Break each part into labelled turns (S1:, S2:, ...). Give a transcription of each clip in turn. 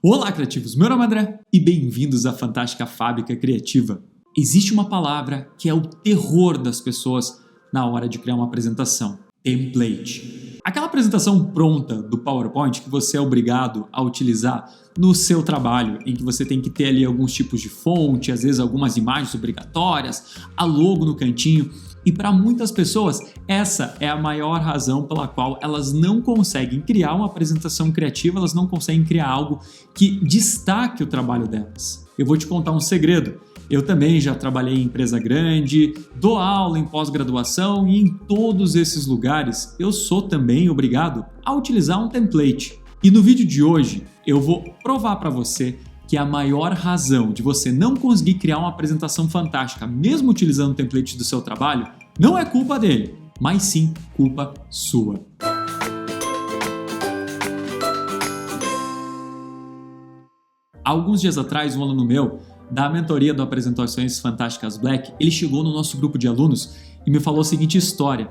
S1: Olá, criativos! Meu nome é André e bem-vindos à fantástica fábrica criativa. Existe uma palavra que é o terror das pessoas na hora de criar uma apresentação: template. Aquela apresentação pronta do PowerPoint que você é obrigado a utilizar no seu trabalho, em que você tem que ter ali alguns tipos de fonte, às vezes algumas imagens obrigatórias, a logo no cantinho. E para muitas pessoas, essa é a maior razão pela qual elas não conseguem criar uma apresentação criativa, elas não conseguem criar algo que destaque o trabalho delas. Eu vou te contar um segredo. Eu também já trabalhei em empresa grande, dou aula em pós-graduação e em todos esses lugares eu sou também obrigado a utilizar um template. E no vídeo de hoje eu vou provar para você que a maior razão de você não conseguir criar uma apresentação fantástica, mesmo utilizando o template do seu trabalho, não é culpa dele, mas sim culpa sua. Há alguns dias atrás, um aluno meu, da mentoria do Apresentações Fantásticas Black, ele chegou no nosso grupo de alunos e me falou a seguinte história,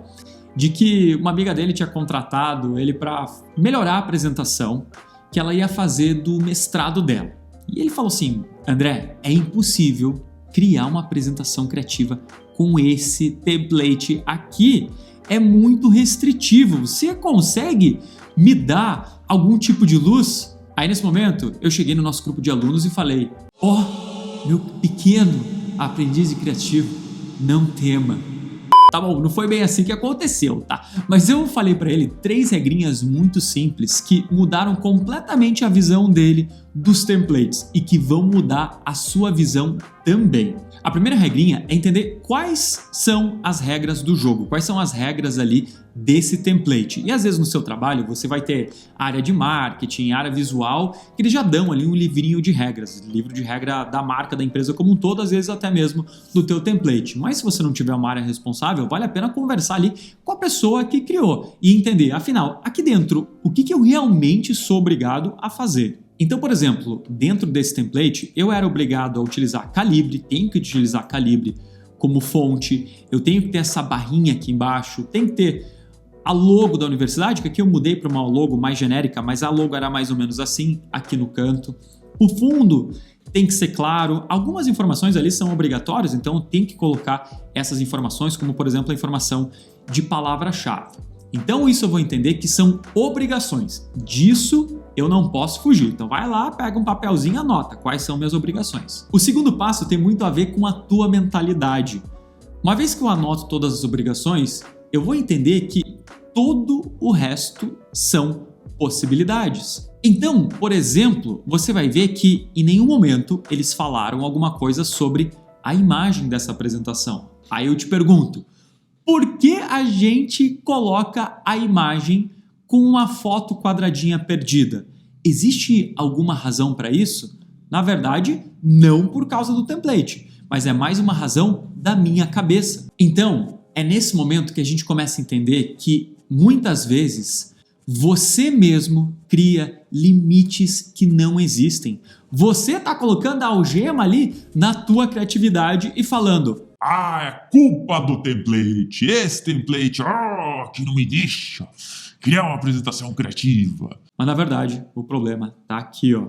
S1: de que uma amiga dele tinha contratado ele para melhorar a apresentação que ela ia fazer do mestrado dela. E ele falou assim: André, é impossível criar uma apresentação criativa com esse template aqui. É muito restritivo. Você consegue me dar algum tipo de luz? Aí nesse momento eu cheguei no nosso grupo de alunos e falei: meu pequeno aprendiz de criativo, não tema. Tá bom, não foi bem assim que aconteceu, tá? Mas eu falei pra ele 3 regrinhas muito simples que mudaram completamente a visão dele dos templates e que vão mudar a sua visão também. A primeira regrinha é entender quais são as regras do jogo, quais são as regras ali desse template. E às vezes no seu trabalho você vai ter área de marketing, área visual, que eles já dão ali um livrinho de regras, livro de regra da marca, da empresa como um todo, às vezes até mesmo do teu template. Mas se você não tiver uma área responsável, vale a pena conversar ali com a pessoa que criou e entender, afinal, aqui dentro, o que eu realmente sou obrigado a fazer. Então, por exemplo, dentro desse template, eu era obrigado a utilizar Calibre, tenho que utilizar Calibre como fonte, eu tenho que ter essa barrinha aqui embaixo, tem que ter a logo da universidade, que aqui eu mudei para uma logo mais genérica, mas a logo era mais ou menos assim, aqui no canto. O fundo tem que ser claro, algumas informações ali são obrigatórias, então tem que colocar essas informações, como por exemplo a informação de palavra-chave. Então isso eu vou entender que são obrigações, disso eu não posso fugir. Então vai lá, pega um papelzinho e anota quais são minhas obrigações. O segundo passo tem muito a ver com a tua mentalidade. Uma vez que eu anoto todas as obrigações, eu vou entender que todo o resto são possibilidades. Então, por exemplo, você vai ver que em nenhum momento eles falaram alguma coisa sobre a imagem dessa apresentação. Aí eu te pergunto, por que a gente coloca a imagem com uma foto quadradinha perdida? Existe alguma razão para isso? Na verdade, não por causa do template, mas é mais uma razão da minha cabeça. Então, é nesse momento que a gente começa a entender que muitas vezes você mesmo cria limites que não existem. Você está colocando a algema ali na tua criatividade e falando:
S2: é culpa do template. Esse template que não me deixa criar uma apresentação criativa.
S1: Mas na verdade, o problema tá aqui, ó.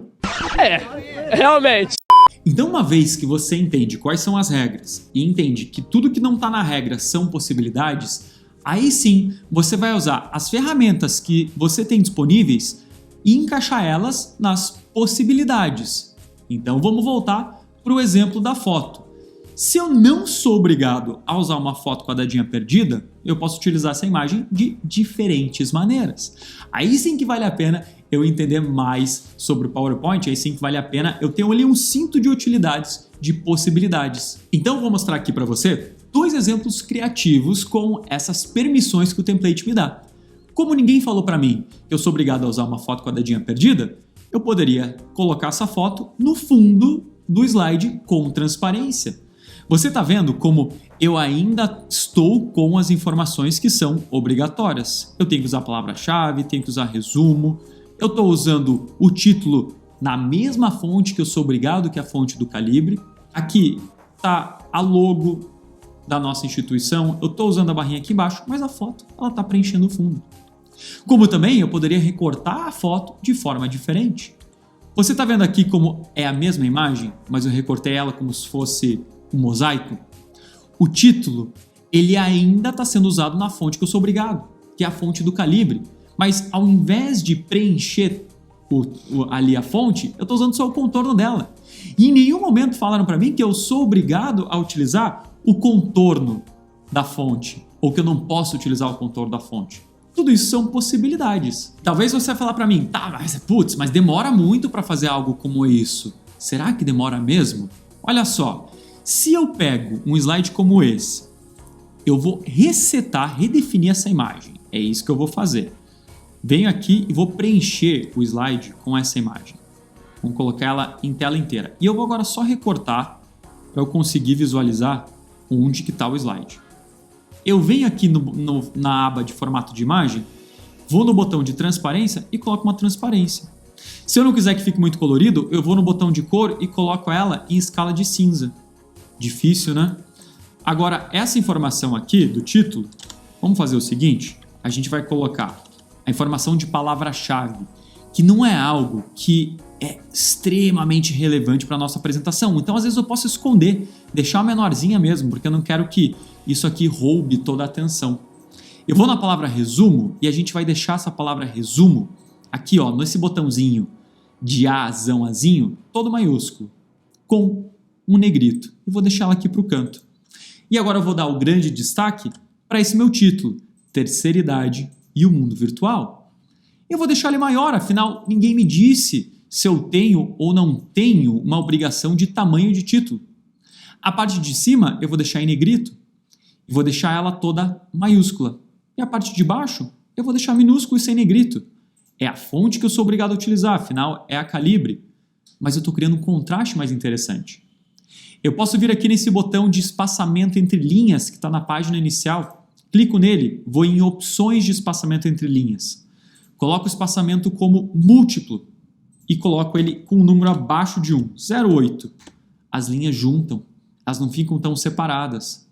S3: Realmente.
S1: Então, uma vez que você entende quais são as regras e entende que tudo que não está na regra são possibilidades, aí sim você vai usar as ferramentas que você tem disponíveis e encaixar elas nas possibilidades. Então vamos voltar para o exemplo da foto. Se eu não sou obrigado a usar uma foto quadradinha perdida, eu posso utilizar essa imagem de diferentes maneiras. Aí sim que vale a pena eu entender mais sobre o PowerPoint, aí sim que vale a pena eu ter ali um cinto de utilidades, de possibilidades. Então eu vou mostrar aqui para você 2 exemplos criativos com essas permissões que o template me dá. Como ninguém falou para mim que eu sou obrigado a usar uma foto quadradinha perdida, eu poderia colocar essa foto no fundo do slide com transparência. Você está vendo como eu ainda estou com as informações que são obrigatórias. Eu tenho que usar a palavra-chave, tenho que usar resumo, eu estou usando o título na mesma fonte que eu sou obrigado, que é a fonte do Calibre. Aqui está a logo da nossa instituição, eu estou usando a barrinha aqui embaixo, mas a foto está preenchendo o fundo. Como também eu poderia recortar a foto de forma diferente. Você está vendo aqui como é a mesma imagem, mas eu recortei ela como se fosse um mosaico? O título, ele ainda está sendo usado na fonte que eu sou obrigado, que é a fonte do calibre. Mas ao invés de preencher ali a fonte, eu estou usando só o contorno dela. E em nenhum momento falaram para mim que eu sou obrigado a utilizar o contorno da fonte, ou que eu não posso utilizar o contorno da fonte. Tudo isso são possibilidades. Talvez você vai falar para mim, tá, mas demora muito para fazer algo como isso. Será que demora mesmo? Olha só, se eu pego um slide como esse, eu vou resetar, redefinir essa imagem. É isso que eu vou fazer. Venho aqui e vou preencher o slide com essa imagem. Vamos colocar ela em tela inteira. E eu vou agora só recortar para eu conseguir visualizar onde que está o slide. Eu venho aqui na aba de formato de imagem, vou no botão de transparência e coloco uma transparência. Se eu não quiser que fique muito colorido, eu vou no botão de cor e coloco ela em escala de cinza. Difícil, né? Agora, essa informação aqui do título, vamos fazer o seguinte, a gente vai colocar a informação de palavra-chave, que não é algo que é extremamente relevante para a nossa apresentação. Então, às vezes eu posso esconder, deixar menorzinha mesmo, porque eu não quero que isso aqui roube toda a atenção. Eu vou na palavra resumo e a gente vai deixar essa palavra resumo aqui, ó, nesse botãozinho de azinho, todo maiúsculo, com um negrito. E vou deixar ela aqui para o canto. E agora eu vou dar o grande destaque para esse meu título, Terceira Idade e o Mundo Virtual. Eu vou deixar ele maior, afinal, ninguém me disse se eu tenho ou não tenho uma obrigação de tamanho de título. A parte de cima eu vou deixar em negrito e vou deixar ela toda maiúscula. E a parte de baixo eu vou deixar minúsculo e sem negrito. É a fonte que eu sou obrigado a utilizar, afinal é a calibre. Mas eu estou criando um contraste mais interessante. Eu posso vir aqui nesse botão de espaçamento entre linhas que está na página inicial, clico nele, vou em opções de espaçamento entre linhas. Coloco o espaçamento como múltiplo e coloco ele com um número abaixo de 1, 0,8. As linhas juntam, elas não ficam tão separadas.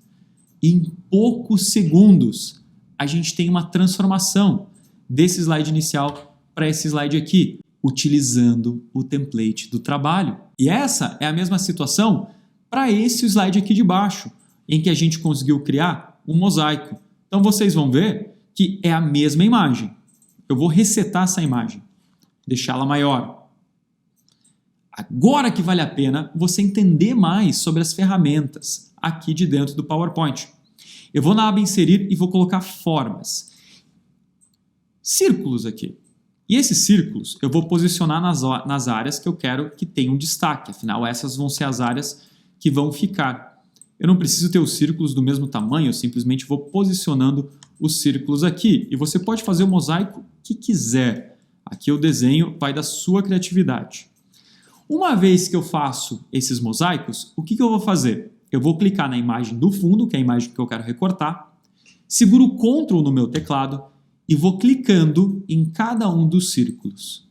S1: E em poucos segundos a gente tem uma transformação desse slide inicial para esse slide aqui, utilizando o template do trabalho. E essa é a mesma situação para esse slide aqui de baixo, em que a gente conseguiu criar um mosaico. Então vocês vão ver que é a mesma imagem. Eu vou resetar essa imagem, deixá-la maior. Agora que vale a pena você entender mais sobre as ferramentas aqui de dentro do PowerPoint. Eu vou na aba Inserir e vou colocar formas. Círculos aqui. E esses círculos eu vou posicionar nas áreas que eu quero que tenham destaque. Afinal, essas vão ser as áreas que vão ficar. Eu não preciso ter os círculos do mesmo tamanho, eu simplesmente vou posicionando os círculos aqui. E você pode fazer o mosaico que quiser. Aqui o desenho vai da sua criatividade. Uma vez que eu faço esses mosaicos, o que eu vou fazer? Eu vou clicar na imagem do fundo, que é a imagem que eu quero recortar, seguro o Ctrl no meu teclado e vou clicando em cada um dos círculos.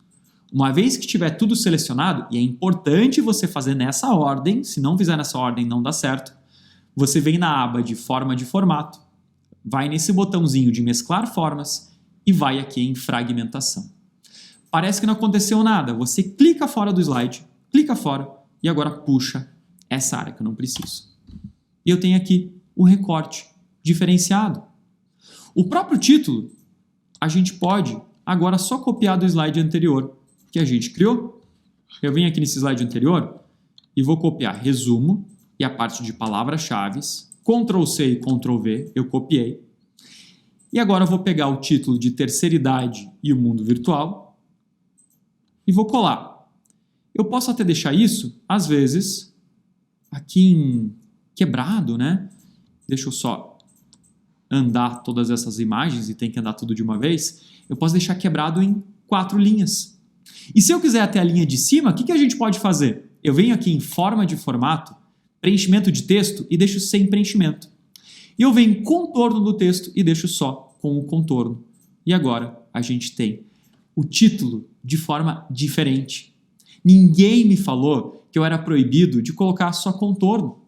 S1: Uma vez que tiver tudo selecionado, e é importante você fazer nessa ordem, se não fizer nessa ordem não dá certo, você vem na aba de forma de formato, vai nesse botãozinho de mesclar formas e vai aqui em fragmentação. Parece que não aconteceu nada, você clica fora do slide, clica fora e agora puxa essa área que eu não preciso. E eu tenho aqui o recorte diferenciado. O próprio título a gente pode agora só copiar do slide anterior que a gente criou. Eu venho aqui nesse slide anterior e vou copiar resumo e a parte de palavras-chave, Ctrl+C e Ctrl+V, eu copiei. E agora eu vou pegar o título de Terceira Idade e o Mundo Virtual e vou colar. Eu posso até deixar isso, às vezes, aqui em quebrado, né? Deixa eu só andar todas essas imagens e tem que andar tudo de uma vez. Eu posso deixar quebrado em 4 linhas. E se eu quiser até a linha de cima, o que a gente pode fazer? Eu venho aqui em forma de formato, preenchimento de texto e deixo sem preenchimento. E eu venho em contorno do texto e deixo só com o contorno. E agora a gente tem o título de forma diferente. Ninguém me falou que eu era proibido de colocar só contorno.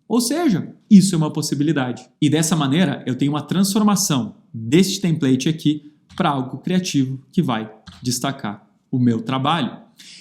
S1: Ou seja, isso é uma possibilidade. E dessa maneira eu tenho uma transformação deste template aqui para algo criativo que vai destacar o meu trabalho.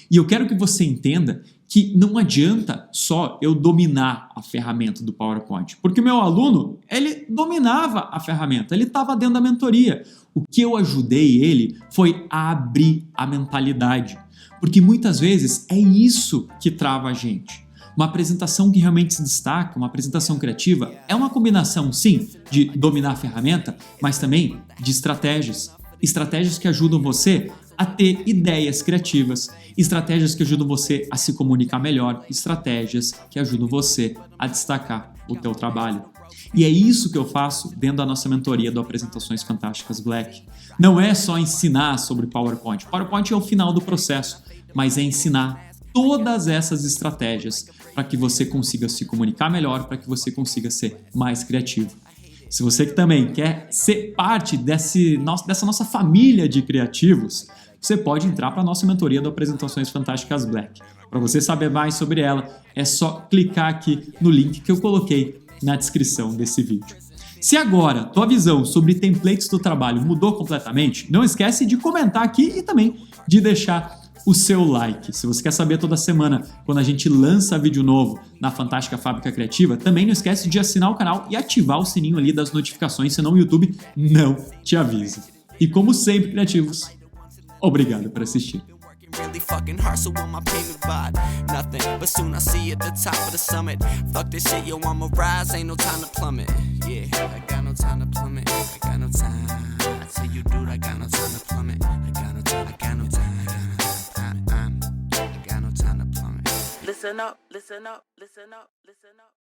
S1: E eu quero que você entenda que não adianta só eu dominar a ferramenta do PowerPoint, porque o meu aluno, ele dominava a ferramenta, ele estava dentro da mentoria. O que eu ajudei ele foi a abrir a mentalidade, porque muitas vezes é isso que trava a gente. Uma apresentação que realmente se destaca, uma apresentação criativa, é uma combinação, sim, de dominar a ferramenta, mas também de estratégias. Estratégias que ajudam você a ter ideias criativas, estratégias que ajudam você a se comunicar melhor, estratégias que ajudam você a destacar o teu trabalho. E é isso que eu faço dentro da nossa mentoria do Apresentações Fantásticas Black. Não é só ensinar sobre PowerPoint. PowerPoint é o final do processo, mas é ensinar todas essas estratégias para que você consiga se comunicar melhor, para que você consiga ser mais criativo. Se você que também quer ser parte dessa nossa família de criativos, você pode entrar para a nossa mentoria do Apresentações Fantásticas Black. Para você saber mais sobre ela, é só clicar aqui no link que eu coloquei na descrição desse vídeo. Se agora tua visão sobre templates do trabalho mudou completamente, não esquece de comentar aqui e também de deixar o seu like. Se você quer saber toda semana quando a gente lança vídeo novo na Fantástica Fábrica Criativa, também não esquece de assinar o canal e ativar o sininho ali das notificações, senão o YouTube não te avisa. E como sempre, criativos, obrigado por assistir.
S4: Really fucking hard, so on my payment vibe, nothing. But soon I see at the top of the summit. Fuck this shit, yo, I'ma rise, ain't no time to plummet. Yeah, I got no time to plummet. I got no time. I tell you, dude, I got no time to plummet. I got no time. I got no time. I got no time to plummet. Listen up, listen up, listen up, listen up.